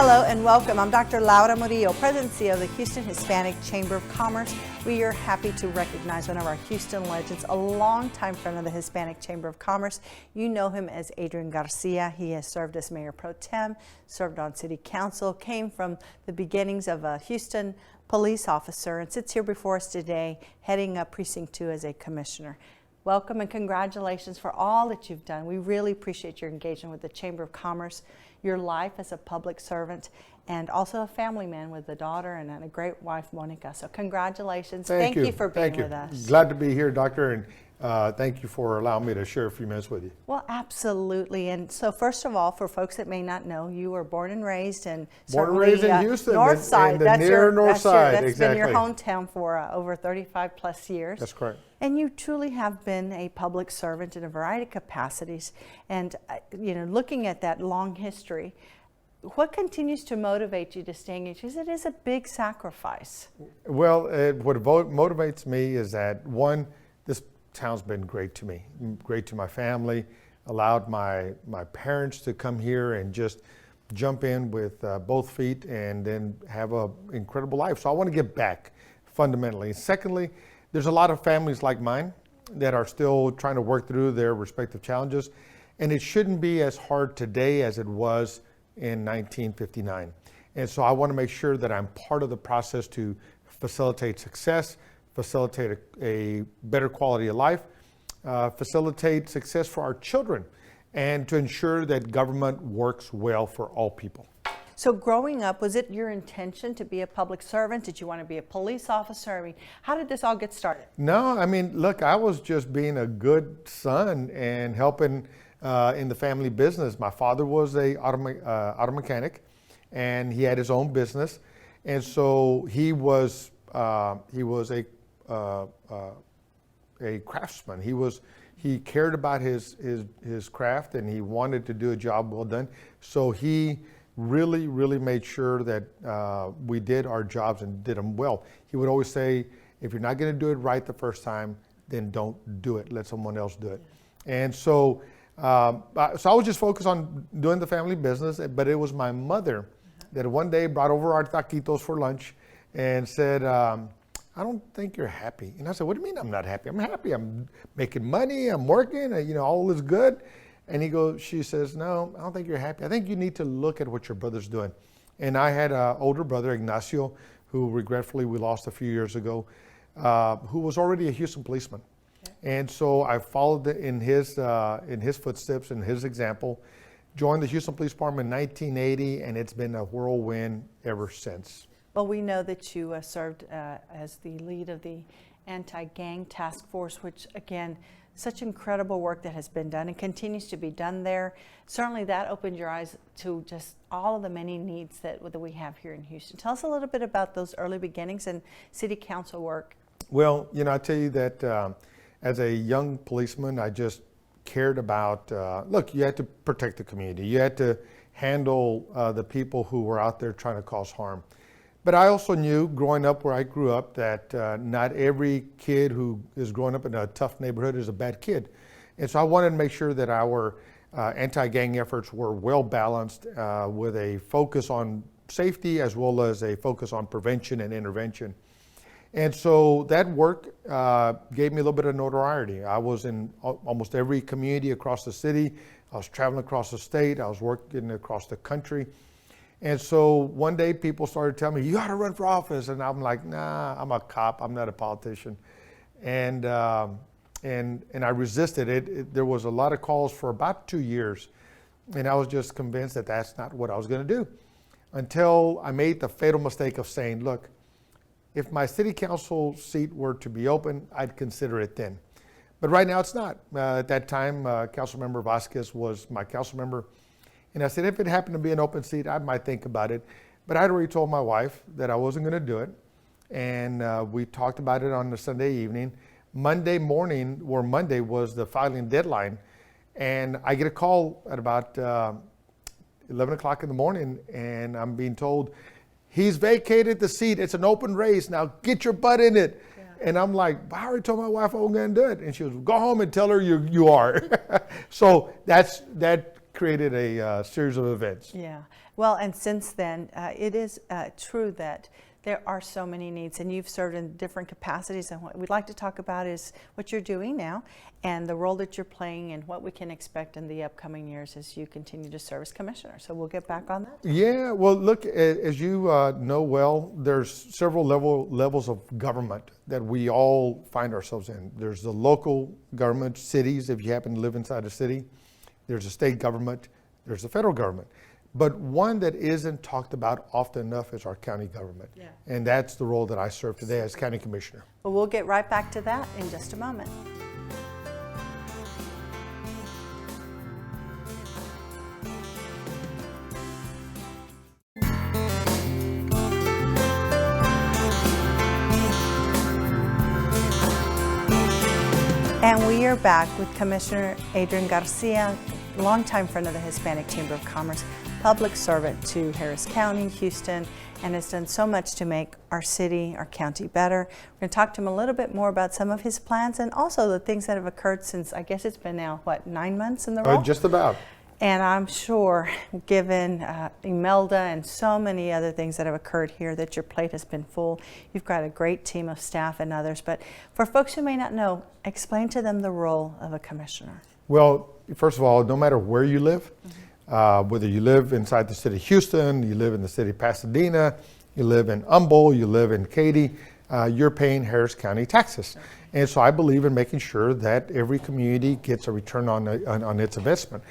Hello and welcome. I'm Dr. Laura Murillo, President and CEO of the Houston Hispanic Chamber of Commerce. We are happy to recognize one of our Houston legends, a longtime friend of the Hispanic Chamber of Commerce. You know him as Adrian Garcia. He has served as Mayor Pro Tem, served on City Council, came from the beginnings of a Houston police officer, and sits here before us today heading up Precinct 2 as a commissioner. Welcome and congratulations for all that you've done. We really appreciate your engagement with the Chamber of Commerce, your life as a public servant, and also a family man with a daughter and a great wife, Monica. So congratulations. Thank you for being with us. Glad to be here, Doctor, and thank you for allowing me to share a few minutes with you. Well, absolutely. And so first of all, for folks that may not know, you were born and raised in Houston, North Side. That's exactly. Been your hometown for over 35 plus years. That's correct. And you truly have been a public servant in a variety of capacities. And looking at that long history, what continues to motivate you to stay engaged? Because it is a big sacrifice. Well, what motivates me is that, one, this town's been great to me, great to my family, allowed my parents to come here and just jump in with both feet and then have an incredible life. So I want to give back fundamentally. Secondly, there's a lot of families like mine that are still trying to work through their respective challenges, and it shouldn't be as hard today as it was in 1959. And so I want to make sure that I'm part of the process to facilitate success, facilitate a better quality of life, facilitate success for our children, and to ensure that government works well for all people. So growing up, was it your intention to be a public servant? Did you want to be a police officer? I mean, how did this all get started? No, I mean, look, I was just being a good son and helping in the family business. My father was a auto mechanic, and he had his own business, and so he was a craftsman. He cared about his craft, and he wanted to do a job well done. So he really made sure that we did our jobs and did them well. He would always say, if you're not going to do it right the first time, then don't do it. Let someone else do it. And so I was just focused on doing the family business, but it was my mother that one day brought over our taquitos for lunch and said, I don't think you're happy. And I said, what do you mean I'm not happy? I'm happy. I'm making money. I'm working. All is good. And she says, no, I don't think you're happy. I think you need to look at what your brother's doing. And I had an older brother, Ignacio, who regretfully we lost a few years ago, who was already a Houston policeman. Okay. And so I followed in his footsteps and his example, joined the Houston Police Department in 1980, and it's been a whirlwind ever since. Well, we know that you served as the lead of the anti-gang task force, which again, such incredible work that has been done and continues to be done there. Certainly that opened your eyes to just all of the many needs that we have here in Houston. Tell us a little bit about those early beginnings and city council work. Well, I tell you that as a young policeman, I just cared about, look, you had to protect the community. You had to handle the people who were out there trying to cause harm. But I also knew, growing up where I grew up, that not every kid who is growing up in a tough neighborhood is a bad kid. And so I wanted to make sure that our anti-gang efforts were well balanced with a focus on safety as well as a focus on prevention and intervention. And so that work gave me a little bit of notoriety. I was in almost every community across the city. I was traveling across the state. I was working across the country. And so one day people started telling me, you ought to run for office. And I'm like, nah, I'm a cop. I'm not a politician. And I resisted it. There was a lot of calls for about 2 years. And I was just convinced that that's not what I was going to do, until I made the fatal mistake of saying, look, if my city council seat were to be open, I'd consider it then. But right now it's not. At that time, Councilmember Vasquez was my council member. And I said, if it happened to be an open seat, I might think about it. But I'd already told my wife that I wasn't going to do it. And we talked about it on the Sunday evening. Monday morning, or Monday, was the filing deadline. And I get a call at about 11 o'clock in the morning, and I'm being told, he's vacated the seat. It's an open race. Now get your butt in it. Yeah. And I'm like, I already told my wife I wasn't going to do it. And she was, go home and tell her you are. So that created a series of events. Yeah. Well, and since then, it is true that there are so many needs, and you've served in different capacities. And what we'd like to talk about is what you're doing now and the role that you're playing and what we can expect in the upcoming years as you continue to serve as commissioner. So we'll get back on that. Yeah, well, look, as you know well, there's several levels of government that we all find ourselves in. There's the local government, cities, if you happen to live inside a city. There's a state government. There's the federal government. But one that isn't talked about often enough is our county government. Yeah. And that's the role that I serve today as county commissioner. Well, we'll get right back to that in just a moment. And we are back with Commissioner Adrian Garcia, longtime friend of the Hispanic Chamber of Commerce, public servant to Harris County, Houston, and has done so much to make our city, our county better. We're going to talk to him a little bit more about some of his plans and also the things that have occurred since, I guess it's been now, what, 9 months in the role? Just about. And I'm sure, given Imelda and so many other things that have occurred here, that your plate has been full. You've got a great team of staff and others. But for folks who may not know, explain to them the role of a commissioner. Well, first of all, no matter where you live, whether you live inside the city of Houston, you live in the city of Pasadena, you live in Humboldt, you live in Katy, you're paying Harris County taxes. And so I believe in making sure that every community gets a return on its investment.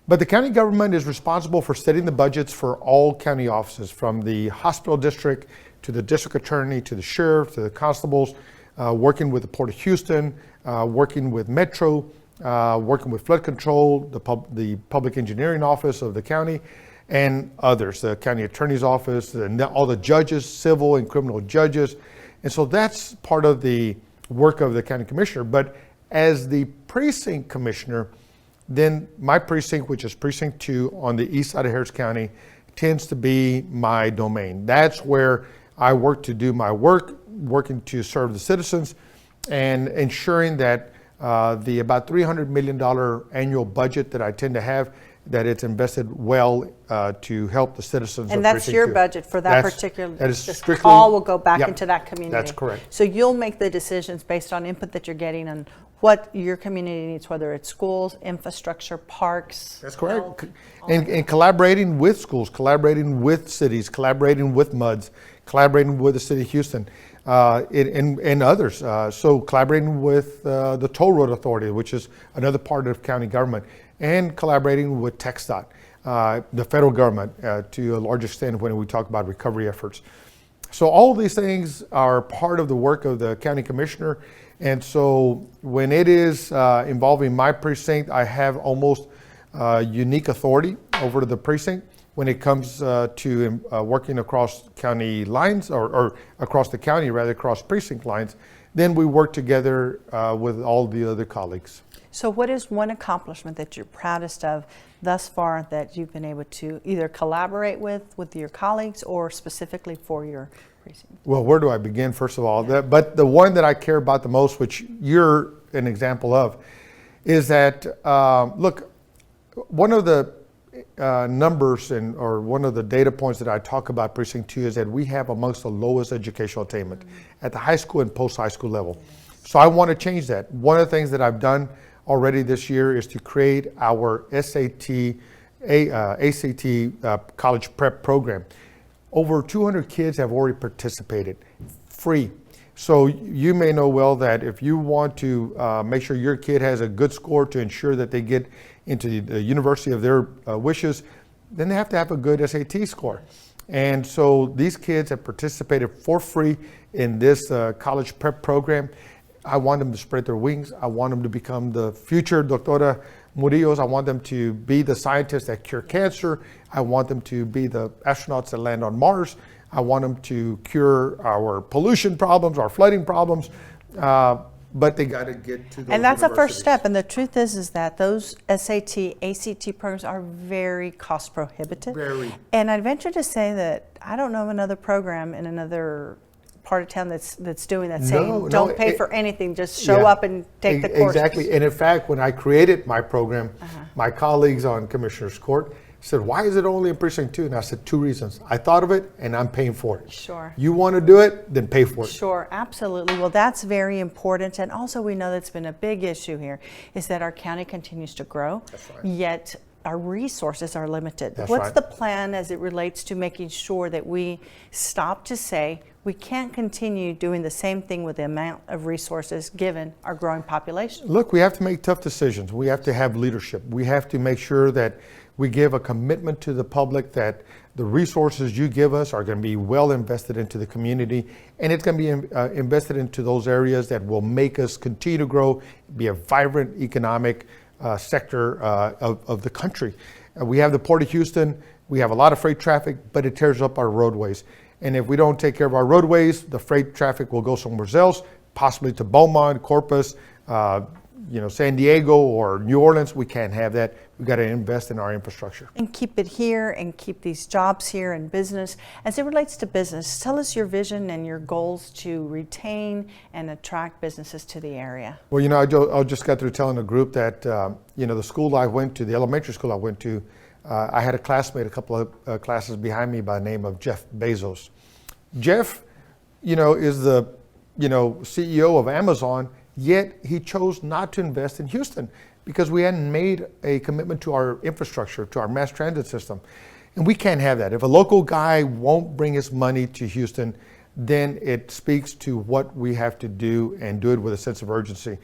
But the county government is responsible for setting the budgets for all county offices, from the hospital district to the district attorney to the sheriff to the constables, working with the Port of Houston, working with Metro, working with flood control, the public engineering office of the county, and others, the county attorney's office, all the judges, civil and criminal judges. And so that's part of the work of the county commissioner. But as the precinct commissioner, then my precinct, which is Precinct 2 on the east side of Harris County, tends to be my domain. That's where I work to do my work, working to serve the citizens and ensuring that the about $300 million annual budget that I tend to have, that it's invested well to help the citizens. And that's your budget for that particular, this call will go back into that community. That's correct. So you'll make the decisions based on input that you're getting on what your community needs, whether it's schools, infrastructure, parks. That's correct. And collaborating with schools, collaborating with cities, collaborating with MUDs, collaborating with the city of Houston, and others. So collaborating with the Toll Road Authority, which is another part of county government, and collaborating with TxDOT, the federal government, to a large extent when we talk about recovery efforts. So all of these things are part of the work of the county commissioner. And so when it is involving my precinct, I have almost unique authority over the precinct when it comes to working across county lines, or across the county, rather, across precinct lines. Then we work together with all the other colleagues. So what is one accomplishment that you're proudest of thus far that you've been able to either collaborate with your colleagues or specifically for your precinct? Well, where do I begin, first of all? But the one that I care about the most, which you're an example of, is that, look, one of the numbers or one of the data points that I talk about Precinct 2 is that we have amongst the lowest educational attainment at the high school and post-high school level. So I want to change that. One of the things that I've done already this year is to create our ACT college prep program. Over 200 kids have already participated, free. So you may know well that if you want to make sure your kid has a good score to ensure that they get into the university of their wishes, then they have to have a good SAT score. And so these kids have participated for free in this college prep program. I want them to spread their wings. I want them to become the future Doctora Murillos. I want them to be the scientists that cure cancer. I want them to be the astronauts that land on Mars. I want them to cure our pollution problems, our flooding problems. But they got to get to those And that's the first universities. step. And the truth is that those SAT, ACT programs are very cost prohibitive. Very. And I'd venture to say that I don't know of another program in another part of town that's doing that, No, saying no, don't pay for anything, just show up and take the course. Exactly. And in fact, when I created my program, my colleagues on Commissioner's Court said, why is it only in Precinct 2? And I said, 2 reasons. I thought of it and I'm paying for it. Sure. You want to do it, then pay for it. Sure, absolutely. Well, that's very important. And also we know that's been a big issue here, is that our county continues to grow, yet our resources are limited. What's the plan as it relates to making sure that we stop to say we can't continue doing the same thing with the amount of resources given our growing population? Look, we have to make tough decisions. We have to have leadership. We have to make sure that we give a commitment to the public that the resources you give us are going to be well invested into the community, and it's going to be invested into those areas that will make us continue to grow, be a vibrant economic sector of the country. We have the Port of Houston. We have a lot of freight traffic, but it tears up our roadways. And if we don't take care of our roadways, the freight traffic will go somewhere else, possibly to Beaumont, Corpus, San Diego or New Orleans. We can't have that. We've got to invest in our infrastructure. And keep it here and keep these jobs here and business. As it relates to business, tell us your vision and your goals to retain and attract businesses to the area. Well, I just got through telling the group that, the school I went to, the elementary school I went to, I had a classmate a couple of classes behind me by the name of Jeff Bezos. Jeff, is the, CEO of Amazon, yet he chose not to invest in Houston because we hadn't made a commitment to our infrastructure, to our mass transit system. And we can't have that. If a local guy won't bring his money to Houston, then it speaks to what we have to do and do it with a sense of urgency.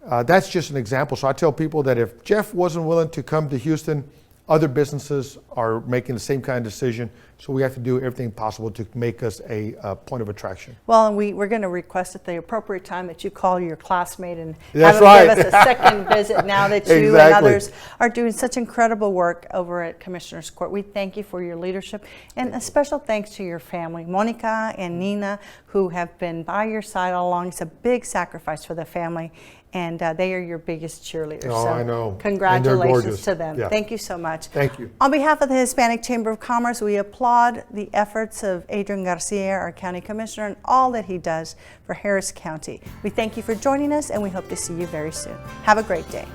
That's just an example. So I tell people that if Jeff wasn't willing to come to Houston, other businesses are making the same kind of decision, so we have to do everything possible to make us a point of attraction. Well, and we're going to request at the appropriate time that you call your classmate and That's have right. him give us a second visit now that you and others are doing such incredible work over at Commissioner's Court. We thank you for your leadership, and a special thanks to your family, Monica and Nina, who have been by your side all along. It's a big sacrifice for the family, and they are your biggest cheerleaders. Oh, so I know. Congratulations to them. Yeah. Thank you so much. Thank you. On behalf of the Hispanic Chamber of Commerce, we applaud the efforts of Adrian Garcia, our county commissioner, and all that he does for Harris County. We thank you for joining us, and we hope to see you very soon. Have a great day.